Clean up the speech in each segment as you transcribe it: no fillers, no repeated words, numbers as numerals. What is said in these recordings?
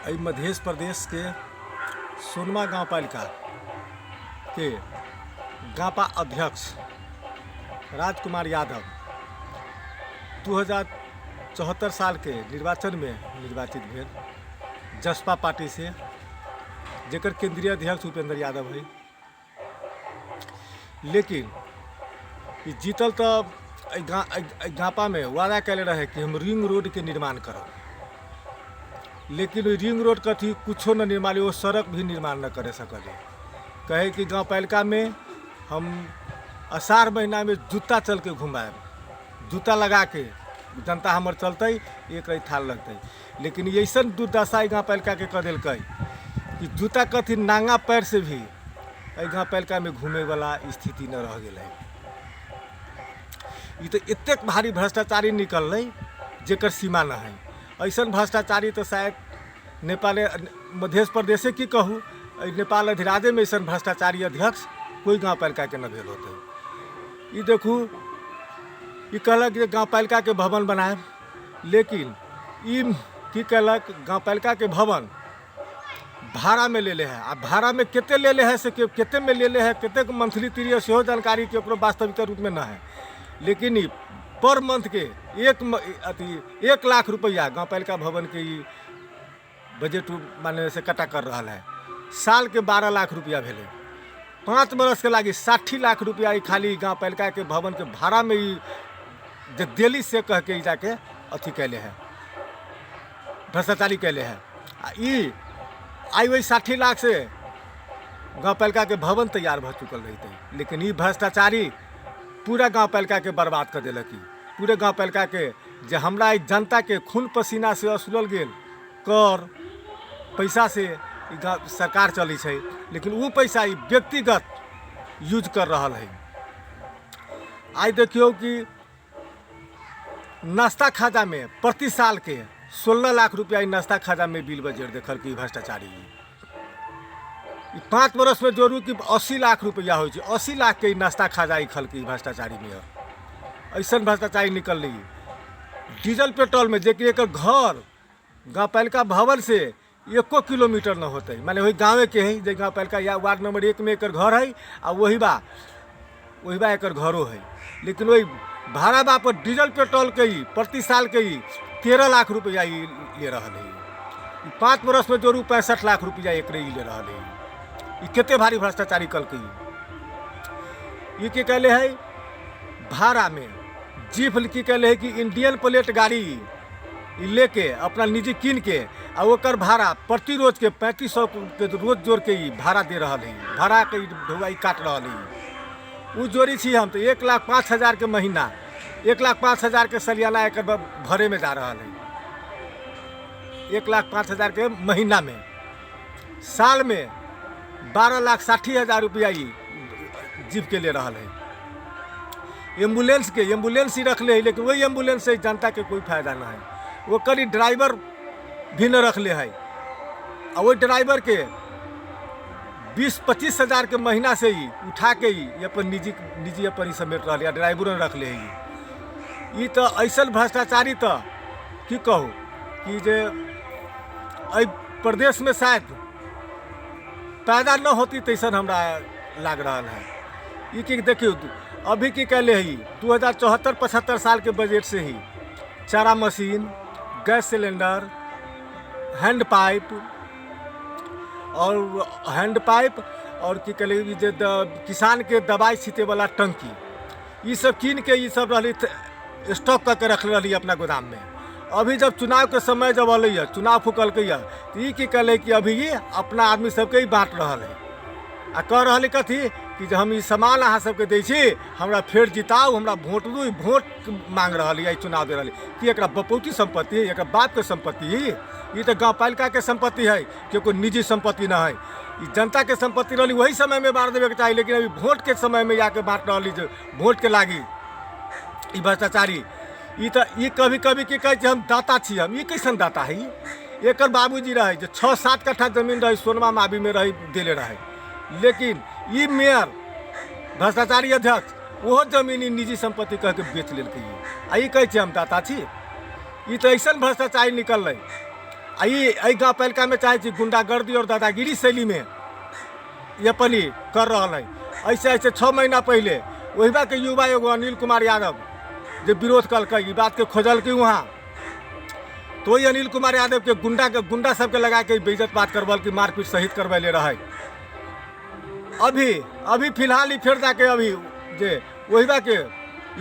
मध्य प्रदेश के सोनमा गांव पालिका के गापा अध्यक्ष राजकुमार यादव 2074 साल के निर्वाचन में निर्वाचित भेल जसपा पार्टी से, जेकर केंद्रीय अध्यक्ष उपेंद्र यादव है। लेकिन जीतल तो गापा में वादा कैले रहे कि हम रिंग रोड के निर्माण करब, लेकिन रिंग रोड कथी कुछो न निर्माण, वो सड़क भी निर्माण न करे सकले। कहे कि गांव पालिका में हम आषाढ़ महीना में जूता चल के घुमाएब, जूता लगा के जनता हमार चलते एक रही थाल लगते। लेकिन ऐसा दुर्दशा गांव पालिका के कर दिल्क कि जूता कथी नांगा पैर से भी गांव पालिका में घूमे वाला स्थिति न रह गई है। ये तो इतने भारी भ्रष्टाचारी निकल जेकर सीमा न है। ऐसा भ्रष्टाचारी तो शायद नेपाल मध्य प्रदेश की कहूँ, नेपाल अधिराज्य में ऐसा भ्रष्टाचारी अध्यक्ष कोई गांव पालिका के न भेल होते। ये देखू, ये कहलक कि गांव पालिका के भवन बनाए, लेकिन ये की कहलक गांव पालिका के भवन भाड़ा में ले है। आ भाड़ा में कितने ले है से कितने में ले है, कितने मंथली तीरिय सेहो जानकारी के वास्तविक रूप में न है। लेकिन पर मंथ के 1 लाख रुपया गांव पालिका भवन के बजट माने से कटा कर रहा है। साल के 12 लाख रुपया भेले, 5 बरस के लागी 60 लाख रुपया खाली गांव पालिका के भवन के भाड़ा में ही दिल्ली से कह के जाके अथी कैले है, भ्रष्टाचारी कैले है। आई वही 60 लाख से गांव पालिका के भवन तैयार भ चुकल रहते। लेकिन ये भ्रष्टाचारी पूरा गांव पालिका के बर्बाद कर दिलक। पूरे गांव पालिका के जे हमरा जनता के खून पसीना से वसूलल गेल कर पैसा से सरकार चली है, लेकिन वो पैसा व्यक्तिगत यूज कर रहा है। आज देखियो कि नाश्ता खाजा में प्रति साल के 16 लाख रुपया नाश्ता खाजा में बिल बजट देखल कि भ्रष्टाचारी 5 बरस में जोड़ू कि 80 लाख रुपया हो, 80 लाख के नाश्ता खाजा खल की भ्रष्टाचारी में ऐसा भ्रष्टाचारी निकल रही। डीजल पेट्रोल में जेकि एक घर गाँव पालिका भवन से 1 किलोमीटर न होते, माने वही गाँव के है जो गाँव पालिका या वार्ड नंबर 1 में एक घर है और वही बा एक घरों है। लेकिन वही भाड़ा बा पर डीजल पेट्रोल के ही प्रति साल के ही 13 लाख रुपया ले रहा है। 5 बरस में जोड़ू 65 लाख रुपया एक ले रहा है। ये कितने भारी भ्रष्टाचारी कल के ये के कहले है भाड़ा में जीप की कहले है कि इंडियन प्लेट गाड़ी लेके अपना निजी कीन के और ओकर भाड़ा प्रति रोज के 3500 के रोज जोड़ के ही भाड़ा दे रहा है। भाड़ा के ढुआई काट रहा है। वो जोड़ी छी हम तो 1,05,000 के महीना, 1,05,000 के सलियाना एक भरे में जा रहा है। 1,05,000 के महीना में, साल में 12,60,000 रुपया जीप के ले रहा है। एम्बुलेंस ही रख ले, लेकिन वही एम्बुलेंस से जनता के कोई फायदा ना है। वो करी ड्राइवर भी न रख ले है, और वही ड्राइवर के 20-25 हज़ार के महीना से ही उठा के ही अपन निजी अपन ही समेट रहा है, ड्राइवर रख ले है। ये तो ऐसा भ्रष्टाचारी तो की कहूँ कि जे प्रदेश में शायद पैदा न होती तैसन हमरा लाग रहा है। ये कि देखियो अभी की कहले ही 2074-75 साल के बजट से ही चारा machine, gas cylinder, hand pipe और की कहले जे किसान के दवाई छीटे वाला टंकी, ये सब कीन के ये सब रही स्टॉक करके रख रही अपना गोदाम में। अभी जब चुनाव के समय जब अल चुनाव फूकल तो ये की कहले कि अभी ये अपना आदमी सबके ही बाँट रहा है आ कह रहा है कथी कि जब हम ये सामान अहाँ सबके दै छी, हमरा फेर जिताऊ, हमरा वोट दू, वोट मांग रहा है, चुनाव दे रहा है कि एक बपौती संपत्ति है, एक बाप के संपत्ति है। ये तो गाँव पालिका के संपत्ति है कि कोई निजी संपत्ति ना है। ये जनता के संपत्ति रही वही समय में बांट देवे के चाहिए, लेकिन अभी वोट के समय में जाके बांट रही जो वोट के लागी ये भ्रष्टाचारी। ये तो ये कभी कभी की कहे हम दाता छी, हम ये कैसन दाता है। एक बाबूजी रहे जो 6-7 कट्ठा जमीन रही सोनमा मावी में रही दिले रहे, लेकिन ये मेयर भ्रष्टाचारी अध्यक्ष वो जमीन निजी संपत्ति कह के बेच लेलकै। आ ये कहे हम दाता छी। ये तो ऐसा भ्रष्टाचारी निकल रही। आई गाँव पालिका में चाहे छी गुंडागर्दी और दादागिरी शैली में ये अपनी कर रहा है। ऐसे ऐसे 6 महीना पहले वही के युवा एगो अनिल कुमार यादव जो विरोध कल बात के खोजल कि वहाँ तो वही अनिल कुमार यादव के गुंडा सबके लगा के बेइज्जत बात करवल की मारपीट सहित करवैले रहे। अभी फिलहाल ही फिर जाके अभी जे वही के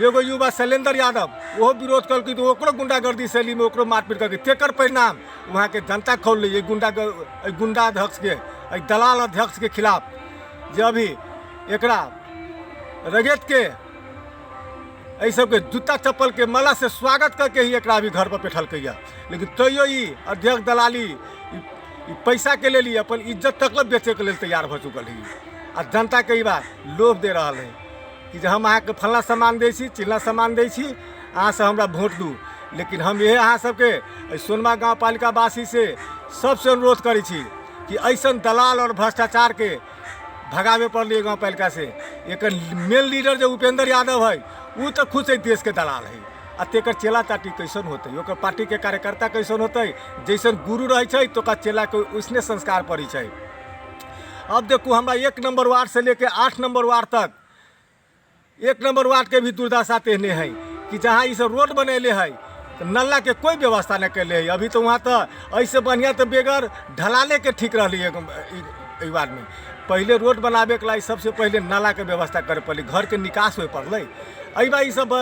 एगो युवा शैलेंद्र यादव वो विरोध कल की तो ओकरो गुंडागर्दी शैली में ओकरो मारपीट करके तेकर परिणाम वहाँ के जनता खोल ली गुंडा अध्यक्ष के दलाल अध्यक्ष के खिलाफ जो अभी एकरा रगत के ऐ सब के जूता चप्पल के माला से स्वागत करके ही एकरा अभी घर पर बैठल कैया। लेकिन तैयो अध्यक्ष दलाली पैसा के लिए अपन इज्जत तक बेचे के लिए तैयार हो चुकल है। आ जनता के बात लोभ दे रहा है कि हम अहाँ के फलना सामान दै छी चिल्ला सामान दै छी अहाँ से हमरा वोट दू। लेकिन हम ये अहाँ सबके सोनमा गाँव पालिका वासी से सबसे अनुरोध करी छी कि ऐसा दलाल और भ्रष्टाचार के भगावे पड़लिए गाँव पालिका से। एक मेन लीडर जो उपेंद्र यादव है वो तो खुद देश के दलाल है। आ तेकर चेला चाटी कैसन होते ओकर पार्टी के कार्यकर्ता कैसन होते जैसन गुरु रहे तो का चेला के उसने संस्कार पड़ी है। अब देखो हमारा 1 नंबर वार्ड से लेके 8 नंबर वार्ड तक 1 नंबर वार्ड के भी दुर्दशा तेहने है कि जहाँ इस रोड बनेले है तो नल्ला के कोई व्यवस्था नहीं कैले है। अभी तो वहाँ तो ऐसे बढ़िया तो बेगर ढलाले के ठीक रही वार्ड में। पहले रोड बनावे के लिए सबसे पहले नाला के व्यवस्था करे पड़े घर के निकास हो पड़े। अइबा ये सब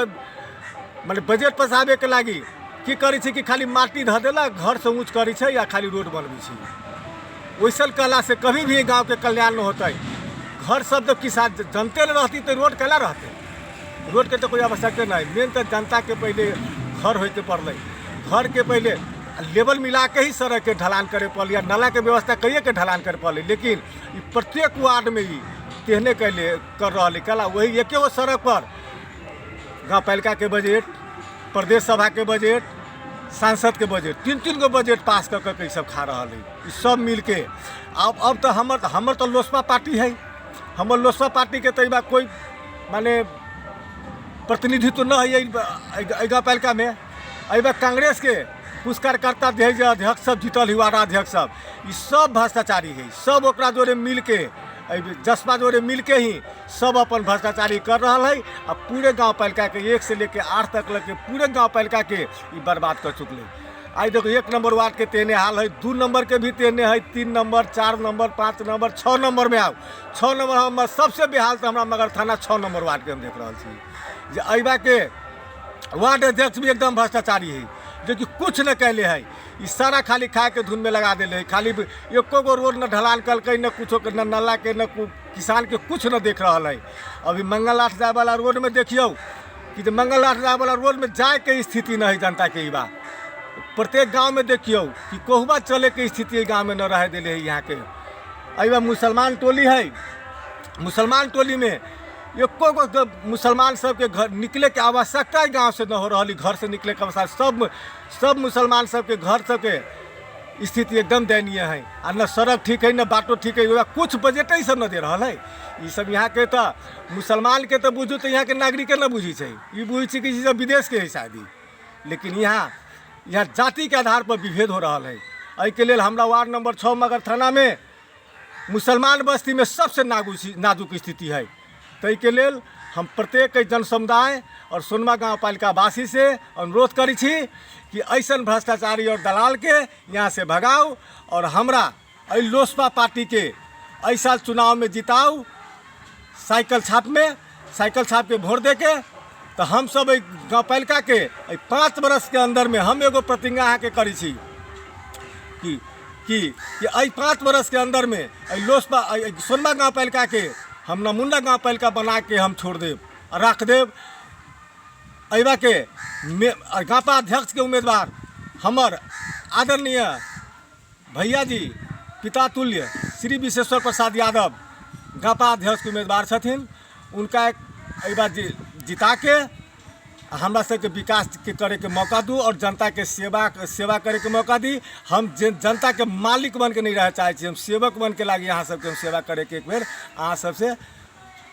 माने बजट पसाबे के लगी की करी कि खाली माटी धऽ देला घर से ऊँच करी या खाली रोड बनबी वैसल कला से कभी भी गांव के कल्याण न होता। घर सब तो किसान जनते न रहती तो रोड कैला रहते। रोड के तो कोई आवश्यकता नहीं। मेन तो जनता के पहले घर होते पड़े घर के पहले लेवल मिला के ही सड़क के ढलान करे पड़े या नाला के व्यवस्था करिए के ढलान करे पड़े। लेकिन प्रत्येक वार्ड में ही तेहने कैले कर रहा कला वही एक सड़क पर गाँव पालिका के बजट प्रदेश सभा के बजट सांसद के बजट 3 गो बजट पास कर के सब खा रहा है सब मिल के। अब तो हमर तो लोसपा पार्टी है। हमर लोसपा पार्टी के तो कोई माने प्रतिनिधित्व न है गाँव पालिका में। अइबा कांग्रेस के कुछ कार्यकर्ता अध्यक्ष सब जीतल हुआ अध्यक्ष सब भ्रष्टाचारी है। सब ओकरा जोरे मिल के जसपा जोरे मिल के ही सब अपन भ्रष्टाचारी कर रहा है। अब पूरे गांव पालिका के 1 से लेके 8 तक लगे पूरे गांव पालिका के बर्बाद कर चुकले। आज देखो 1 नंबर वार्ड के तेने हाल है 2 नंबर के भी तेने है 3 नंबर 4 नंबर 5 नंबर 6 नंबर में आओ 6 नंबर हम सबसे बेहाल तो हमारा मगर थाना 6 नंबर वार्ड के हम देख रहा छी। अइबा के वार्ड अध्यक्ष भी एकदम भ्रष्टाचारी है जो कि कुछ न कैले है। इस सारा खाली खाए के धुन में लगा दिले है। खाली एको गो रोड न ढलान कल न कुछ न नाला के न किसान के कुछ न देख रहा है। अभी मंगलनाथ जाए वाला रोड में देखियो कि मंगलनाथ जाए वाला रोड में जाए के स्थिति न है जनता के। बा प्रत्येक गांव में देखियो कि कोहबा चले के स्थिति गांव में न रह दिले है। यहाँ के अइबा मुसलमान टोली है। मुसलमान टोली में एको गो मुसलमान सब के घर निकले के आवश्यकता गांव से न हो रही। घर से निकले के आवश्यकता सब मुसलमान सब के घर सब के स्थिति एकदम दयनीय है। आ न सड़क ठीक है न बाटो ठीक है। कुछ बजट ही सब न दे रहा है। ये सब यहाँ के तो मुसलमान के तो बुझू तो यहाँ के नागरिक न बुझी है। ये बुझी कि सब विदेश के है शायद। लेकिन यहाँ जाति के आधार पर विभेद हो रहा है। एहि के लिए हमारा वार्ड नंबर 6 मगर थाना में मुसलमान बस्ती में सबसे नाजुक स्थिति है। तई के लेल हम प्रत्येक जन समुदाय और सोनमा गाँव पालिका वासी से अनुरोध करी छी कि ऐसा भ्रष्टाचारी और दलाल के यहाँ से भगाओ और हमरा लोसपा पार्टी के ऐसा चुनाव में जिताओ। साइकिल छाप के वोट दे के तो हम सब गाँव पालिका के 5 वर्ष के अंदर में हम एगो प्रतिज्ञा यहाँ के करी छी कि 5 वर्ष के अंदर में लोसपा सोनमा गाँव पालिका के हम नमुना गाँव पालिका बना के हम छोड़ देव रख देव। अइबा के गाँपा अध्यक्ष के उम्मीदवार हमर आदरणीय भैया जी पिता तुल्य श्री विश्वेश्वर प्रसाद यादव गाँपा अध्यक्ष के उम्मीदवार छथिन। उनका अइबा जिता के हमरा सबके विकास के करे के मौका दूँ और जनता के सेवा करे के मौका दी। हम जनता के मालिक बन के नहीं रह चाहे हम सेवक बन के लागी यहाँ सबके हम सेवा करे के एक बेर अहाँ सबसे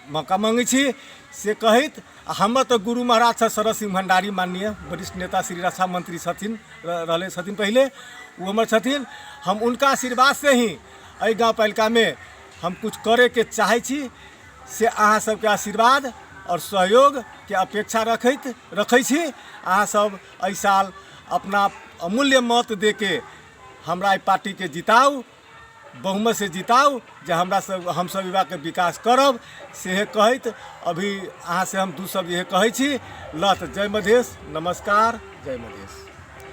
मौका मांगे छी से कहैत हमर तो गुरु महाराज छ शरद सिंह भंडारी माननीय वरिष्ठ नेता श्री रक्षा मंत्री छथिन रहले छथिन पहले वो हमर छथिन। हम उनका आशीर्वाद से ही एहि गाँव पालिका में हम कुछ करे के चाहे छी से अहाँ सबके आशीर्वाद और सहयोग के अपेक्षा रखै छी। अहाँ सब एहि साल अपना अमूल्य मत दे के हमरा पार्टी के जिताऊ, बहुमत से जिताऊ जे हम सब विभाग के विकास करब से कहैत अभी अहाँ से हम दू शब्द यह कहै छी। लत जय मधेश, नमस्कार, जय मधेश।